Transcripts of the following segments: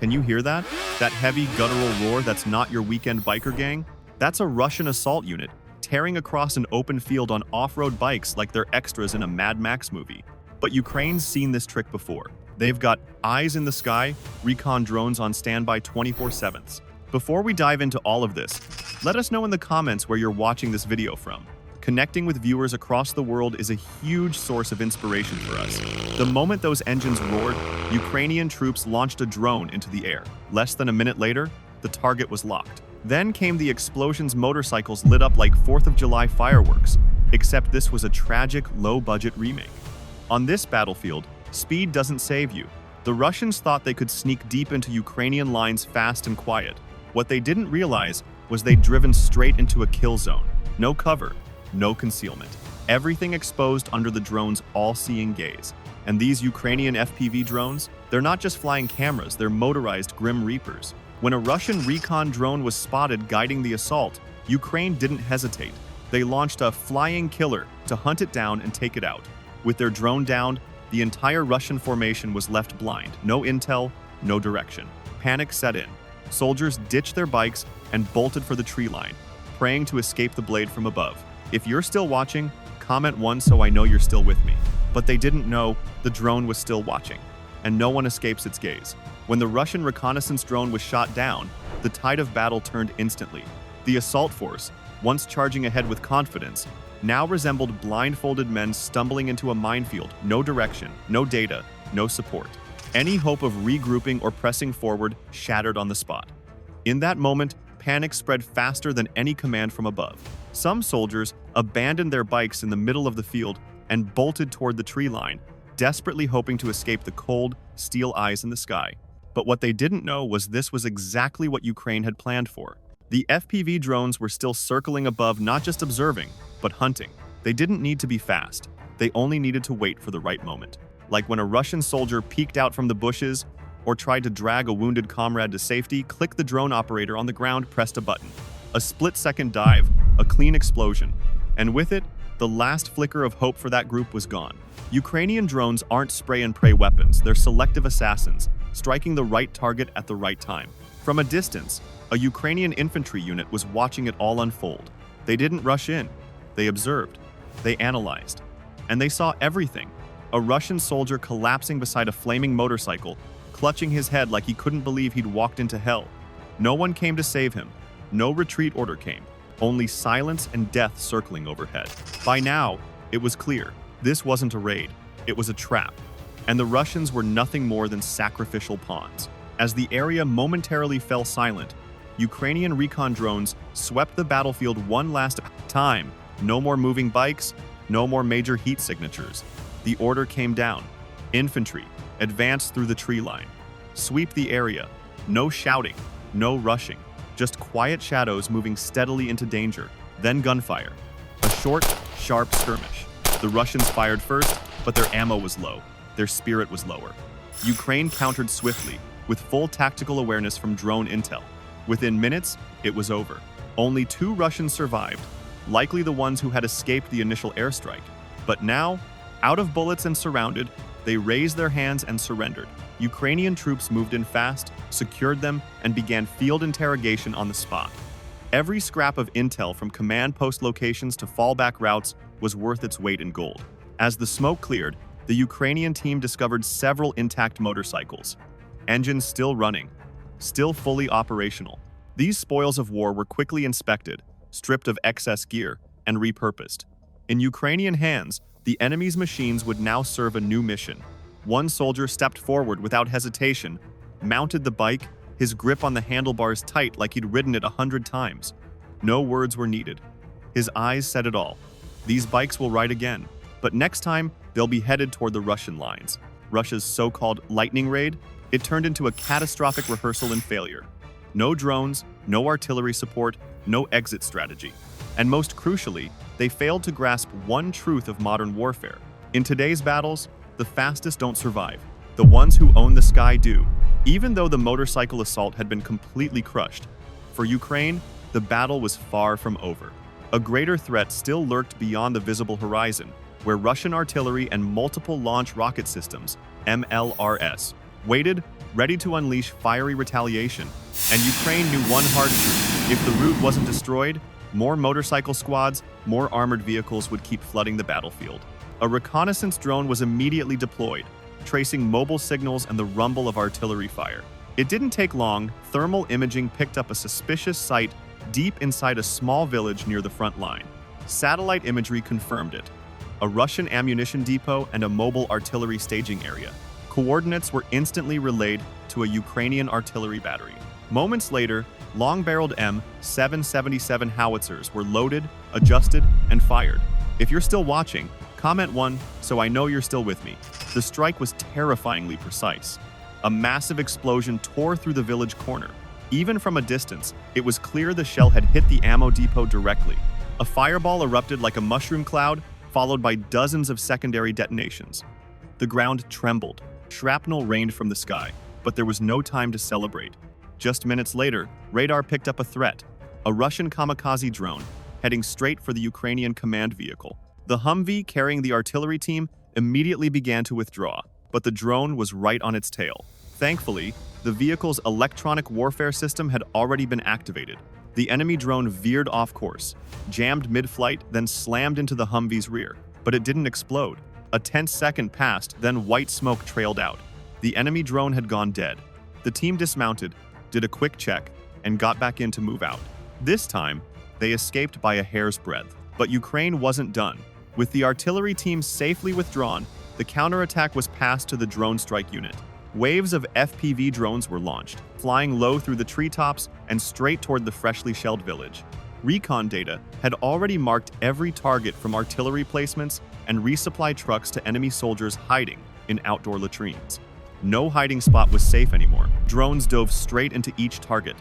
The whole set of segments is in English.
Can you hear that? That heavy guttural roar that's not your weekend biker gang? That's a Russian assault unit, tearing across an open field on off-road bikes like they're extras in a Mad Max movie. But Ukraine's seen this trick before. They've got eyes in the sky, recon drones on standby 24/7. Before we dive into all of this, let us know in the comments where you're watching this video from. Connecting with viewers across the world is a huge source of inspiration for us. The moment those engines roared, Ukrainian troops launched a drone into the air. Less than a minute later, the target was locked. Then came the explosions. Motorcycles lit up like 4th of July fireworks, except this was a tragic, low-budget remake. On this battlefield, speed doesn't save you. The Russians thought they could sneak deep into Ukrainian lines fast and quiet. What they didn't realize was they'd driven straight into a kill zone. No cover, no concealment. Everything exposed under the drone's all-seeing gaze. And these Ukrainian FPV drones, they're not just flying cameras, they're motorized Grim Reapers. When a Russian recon drone was spotted guiding the assault, Ukraine didn't hesitate. They launched a flying killer to hunt it down and take it out. With their drone downed, the entire Russian formation was left blind. No intel, no direction. Panic set in. Soldiers ditched their bikes and bolted for the tree line, praying to escape the blade from above. If you're still watching, comment 1 so I know you're still with me. But they didn't know the drone was still watching, and no one escapes its gaze. When the Russian reconnaissance drone was shot down, the tide of battle turned instantly. The assault force, once charging ahead with confidence, now resembled blindfolded men stumbling into a minefield. No direction, no data, no support. Any hope of regrouping or pressing forward shattered on the spot. In that moment, panic spread faster than any command from above. Some soldiers abandoned their bikes in the middle of the field and bolted toward the tree line, desperately hoping to escape the cold, steel eyes in the sky. But what they didn't know was this was exactly what Ukraine had planned for. The FPV drones were still circling above, not just observing, but hunting. They didn't need to be fast. They only needed to wait for the right moment. Like when a Russian soldier peeked out from the bushes or tried to drag a wounded comrade to safety, click the drone operator on the ground, pressed a button. A split-second dive, a clean explosion. And with it, the last flicker of hope for that group was gone. Ukrainian drones aren't spray-and-pray weapons. They're selective assassins, striking the right target at the right time. From a distance, a Ukrainian infantry unit was watching it all unfold. They didn't rush in. They observed. They analyzed. And they saw everything. A Russian soldier collapsing beside a flaming motorcycle, clutching his head like he couldn't believe he'd walked into hell. No one came to save him. No retreat order came. Only silence and death circling overhead. By now, it was clear. This wasn't a raid. It was a trap. And the Russians were nothing more than sacrificial pawns. As the area momentarily fell silent, Ukrainian recon drones swept the battlefield one last time. No more moving bikes, no more major heat signatures. The order came down. Infantry, advance through the tree line. Sweep the area. No shouting, no rushing. Just quiet shadows moving steadily into danger. Then gunfire. A short, sharp skirmish. The Russians fired first, but their ammo was low. Their spirit was lower. Ukraine countered swiftly, with full tactical awareness from drone intel. Within minutes, it was over. Only 2 Russians survived, likely the ones who had escaped the initial airstrike. But now, out of bullets and surrounded, they raised their hands and surrendered. Ukrainian troops moved in fast, secured them, and began field interrogation on the spot. Every scrap of intel from command post locations to fallback routes was worth its weight in gold. As the smoke cleared, the Ukrainian team discovered several intact motorcycles. Engines still running, still fully operational. These spoils of war were quickly inspected, stripped of excess gear, and repurposed. In Ukrainian hands, the enemy's machines would now serve a new mission. One soldier stepped forward without hesitation, mounted the bike, his grip on the handlebars tight like he'd ridden it 100 times. No words were needed. His eyes said it all. These bikes will ride again, but next time they'll be headed toward the Russian lines. Russia's so-called lightning raid, it turned into a catastrophic rehearsal and failure. No drones, no artillery support, no exit strategy. And most crucially, they failed to grasp one truth of modern warfare. In today's battles, the fastest don't survive. The ones who own the sky do. Even though the motorcycle assault had been completely crushed, for Ukraine, the battle was far from over. A greater threat still lurked beyond the visible horizon, where Russian artillery and multiple launch rocket systems, MLRS, waited ready to unleash fiery retaliation. And Ukraine knew one hard truth: if the route wasn't destroyed, more motorcycle squads, more armored vehicles would keep flooding the battlefield. A reconnaissance drone was immediately deployed, tracing mobile signals and the rumble of artillery fire. It didn't take long. Thermal imaging picked up a suspicious site deep inside a small village near the front line. Satellite imagery confirmed it: a Russian ammunition depot and a mobile artillery staging area. Coordinates were instantly relayed to a Ukrainian artillery battery. Moments later, long-barreled M777 howitzers were loaded, adjusted, and fired. If you're still watching, comment 1 so I know you're still with me. The strike was terrifyingly precise. A massive explosion tore through the village corner. Even from a distance, it was clear the shell had hit the ammo depot directly. A fireball erupted like a mushroom cloud, followed by dozens of secondary detonations. The ground trembled. Shrapnel rained from the sky, but there was no time to celebrate. Just minutes later, radar picked up a threat: a Russian kamikaze drone, heading straight for the Ukrainian command vehicle. The Humvee carrying the artillery team immediately began to withdraw, but the drone was right on its tail. Thankfully, the vehicle's electronic warfare system had already been activated. The enemy drone veered off course, jammed mid-flight, then slammed into the Humvee's rear. But it didn't explode. A tense second passed, then white smoke trailed out. The enemy drone had gone dead. The team dismounted, did a quick check, and got back in to move out. This time, they escaped by a hair's breadth. But Ukraine wasn't done. With the artillery team safely withdrawn, the counterattack was passed to the drone strike unit. Waves of FPV drones were launched, flying low through the treetops and straight toward the freshly shelled village. Recon data had already marked every target, from artillery placements and resupply trucks to enemy soldiers hiding in outdoor latrines. No hiding spot was safe anymore. Drones dove straight into each target.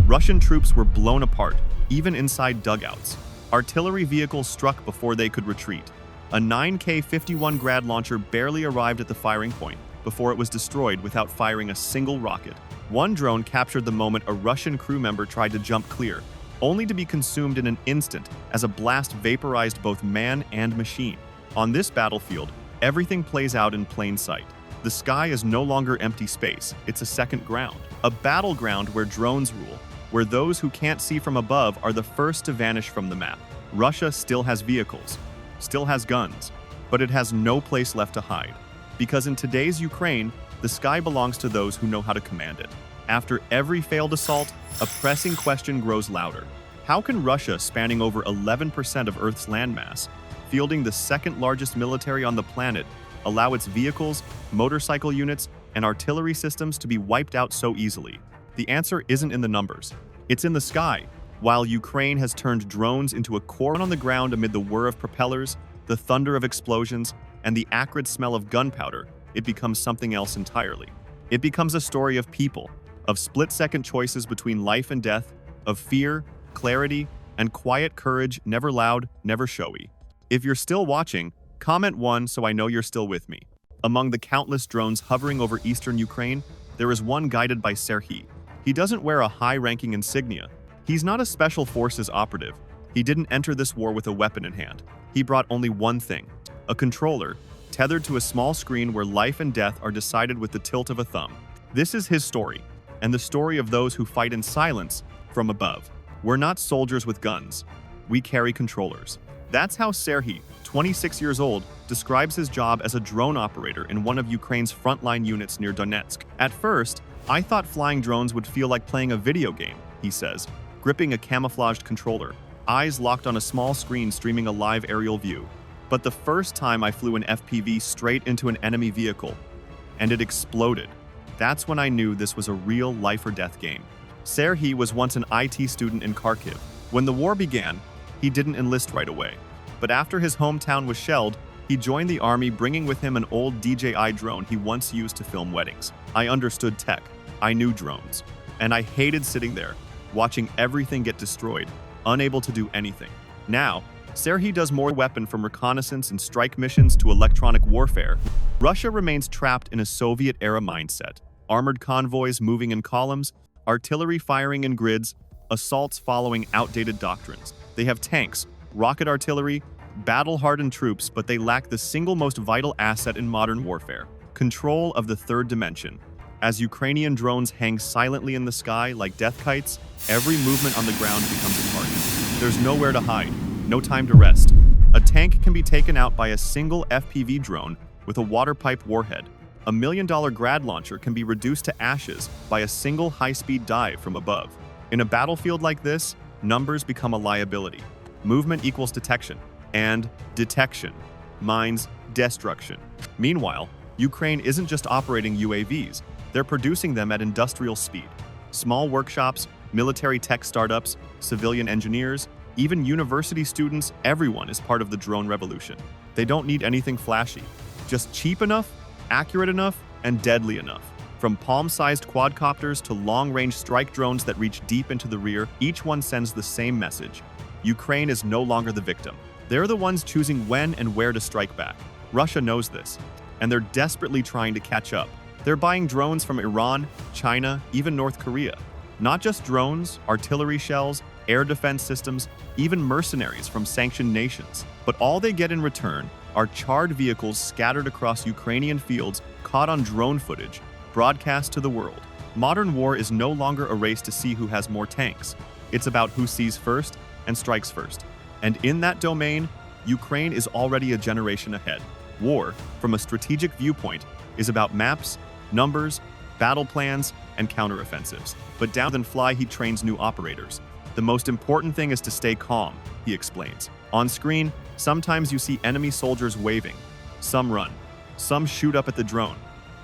Russian troops were blown apart, even inside dugouts. Artillery vehicles struck before they could retreat. A 9K-51 Grad launcher barely arrived at the firing point before it was destroyed without firing a single rocket. One drone captured the moment a Russian crew member tried to jump clear, only to be consumed in an instant as a blast vaporized both man and machine. On this battlefield, everything plays out in plain sight. The sky is no longer empty space, it's a second ground. A battleground where drones rule, where those who can't see from above are the first to vanish from the map. Russia still has vehicles, still has guns, but it has no place left to hide. Because in today's Ukraine, the sky belongs to those who know how to command it. After every failed assault, a pressing question grows louder. How can Russia, spanning over 11% of Earth's landmass, fielding the second largest military on the planet, allow its vehicles, motorcycle units, and artillery systems to be wiped out so easily? The answer isn't in the numbers. It's in the sky. While Ukraine has turned drones into a core on the ground amid the whir of propellers, the thunder of explosions, and the acrid smell of gunpowder, it becomes something else entirely. It becomes a story of people, of split-second choices between life and death, of fear, clarity, and quiet courage, never loud, never showy. If you're still watching, comment 1 so I know you're still with me. Among the countless drones hovering over eastern Ukraine, there is one guided by Serhiy. He doesn't wear a high-ranking insignia. He's not a special forces operative. He didn't enter this war with a weapon in hand. He brought only one thing: a controller, tethered to a small screen where life and death are decided with the tilt of a thumb. This is his story, and the story of those who fight in silence from above. We're not soldiers with guns. We carry controllers. That's how Serhiy, 26 years old, describes his job as a drone operator in one of Ukraine's frontline units near Donetsk. At first, I thought flying drones would feel like playing a video game, he says, gripping a camouflaged controller, eyes locked on a small screen streaming a live aerial view. But the first time I flew an FPV straight into an enemy vehicle, and it exploded. That's when I knew this was a real life-or-death game. Serhiy was once an IT student in Kharkiv. When the war began, he didn't enlist right away. But after his hometown was shelled, he joined the army, bringing with him an old DJI drone he once used to film weddings. I understood tech. I knew drones. And I hated sitting there, watching everything get destroyed, unable to do anything. Now, Serhiy does more weapon, from reconnaissance and strike missions to electronic warfare. Russia remains trapped in a Soviet-era mindset. Armored convoys moving in columns, artillery firing in grids, assaults following outdated doctrines. They have tanks, rocket artillery, battle-hardened troops, but they lack the single most vital asset in modern warfare: control of the third dimension. As Ukrainian drones hang silently in the sky like death kites, every movement on the ground becomes a target. There's nowhere to hide, no time to rest. A tank can be taken out by a single FPV drone with a water pipe warhead. A $1 million grad launcher can be reduced to ashes by a single high-speed dive from above. In a battlefield like this, numbers become a liability. Movement equals detection, and detection means destruction. Meanwhile, Ukraine isn't just operating UAVs, they're producing them at industrial speed. Small workshops, military tech startups, civilian engineers, even university students, everyone is part of the drone revolution. They don't need anything flashy, just cheap enough, accurate enough, and deadly enough. From palm-sized quadcopters to long-range strike drones that reach deep into the rear, each one sends the same message. Ukraine is no longer the victim. They're the ones choosing when and where to strike back. Russia knows this, and they're desperately trying to catch up. They're buying drones from Iran, China, even North Korea. Not just drones, artillery shells, air defense systems, even mercenaries from sanctioned nations. But all they get in return are charred vehicles scattered across Ukrainian fields caught on drone footage, broadcast to the world. Modern war is no longer a race to see who has more tanks. It's about who sees first and strikes first. And in that domain, Ukraine is already a generation ahead. War, from a strategic viewpoint, is about maps, numbers, battle plans, and counteroffensives. But down than fly, he trains new operators. The most important thing is to stay calm, he explains. On screen, sometimes you see enemy soldiers waving. Some run. Some shoot up at the drone.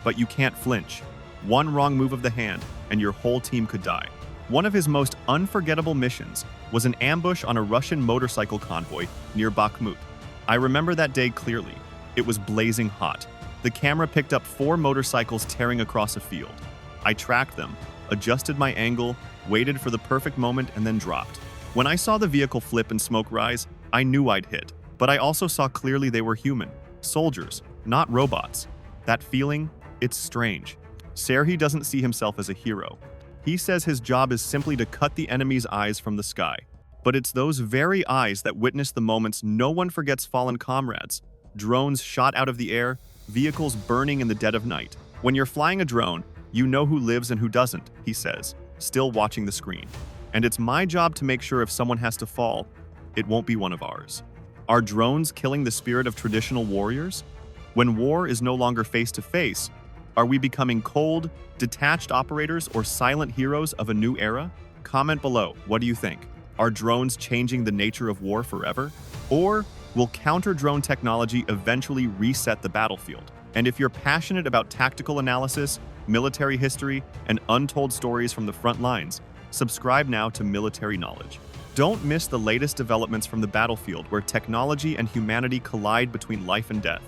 But you can't flinch. One wrong move of the hand, and your whole team could die. One of his most unforgettable missions was an ambush on a Russian motorcycle convoy near Bakhmut. I remember that day clearly. It was blazing hot. The camera picked up 4 motorcycles tearing across a field. I tracked them, adjusted my angle, waited for the perfect moment, and then dropped. When I saw the vehicle flip and smoke rise, I knew I'd hit. But I also saw clearly they were human, soldiers, not robots. That feeling, it's strange. Serhiy doesn't see himself as a hero. He says his job is simply to cut the enemy's eyes from the sky. But it's those very eyes that witness the moments no one forgets fallen comrades. Drones shot out of the air, vehicles burning in the dead of night. When you're flying a drone, you know who lives and who doesn't, he says, still watching the screen. And it's my job to make sure if someone has to fall, it won't be one of ours. Are drones killing the spirit of traditional warriors? When war is no longer face-to-face, are we becoming cold, detached operators or silent heroes of a new era? Comment below, what do you think? Are drones changing the nature of war forever? Or will counter-drone technology eventually reset the battlefield? And if you're passionate about tactical analysis, military history, and untold stories from the front lines, subscribe now to Military Knowledge. Don't miss the latest developments from the battlefield where technology and humanity collide between life and death.